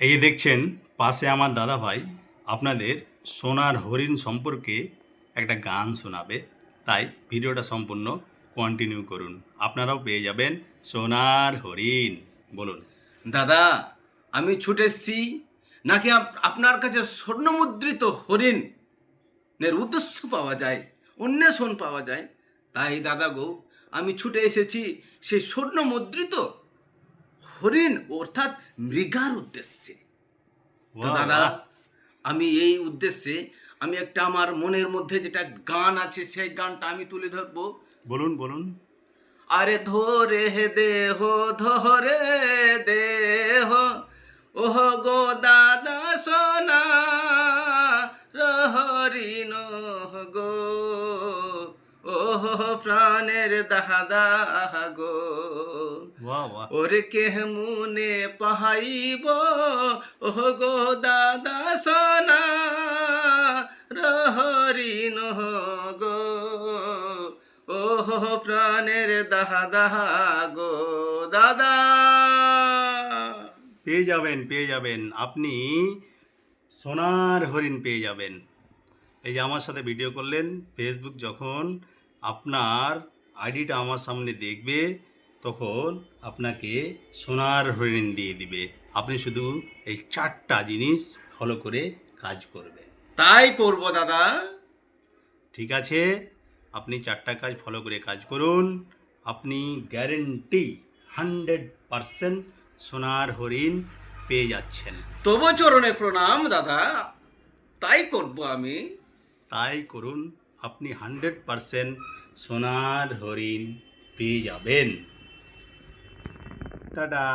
এই যে দেখছেন পাশে আমার দাদা ভাই আপনাদের সোনার হরিণ সম্পর্কে একটা গান শোনাবে, তাই ভিডিওটা সম্পূর্ণ কন্টিনিউ করুন, আপনারাও পেয়ে যাবেন সোনার হরিণ। বলুন দাদা, আমি ছুটে এসছি নাকি আপনার কাছে স্বর্ণমুদ্রিত হরিণের উদ্দেশ্য পাওয়া যায়, অন্বেষণ পাওয়া যায়। তাই দাদা গো, আমি ছুটে এসেছি সেই স্বর্ণমুদ্রিত হরিণ অর্থাৎ মৃগার উদ্দেশ্যে। তো বাহ দাদা, বাহ, আমি এই উদ্দেশ্যে আমি একটা আমার মনের মধ্যে যেটা গান আছে সেই গানটা আমি তুলে ধরবো। বলুন বলুন। আরে ধরে দেহ, ধরে দেহ, ওহ গো দাদা সোনা রহরিন গো, ওহ প্রাণের দাদা গো, বাহ বাহ, ওরে কেহ মুনে পাহাইব, ওহ গো দাদা সোনা রহরিন গো, ওহ প্রাণের দাদা গো দাদা। পেয়ে যাবেন আপনি সোনার হরিণ পেয়ে যাবেন। এই যে আমার সাথে ভিডিও করলেন, ফেসবুক যখন আপনার আইডিটা আমার সামনে দেখবে তখন আপনাকে সোনার হরিণ দিয়ে দিবে। আপনি শুধু এই 4টা জিনিস ফলো করে কাজ করবেন। তাই করব দাদা। ঠিক আছে, আপনি 4টা কাজ ফলো করে কাজ করুন, আপনি গ্যারেন্টি 100% সোনার হরিণ পেয়ে যাচ্ছেন। তবু চরণে প্রণাম দাদা, তাই করব আমি। তাই করুন, আপনি 100% সোনার হরিণ পেয়ে যাবেন। টাটা।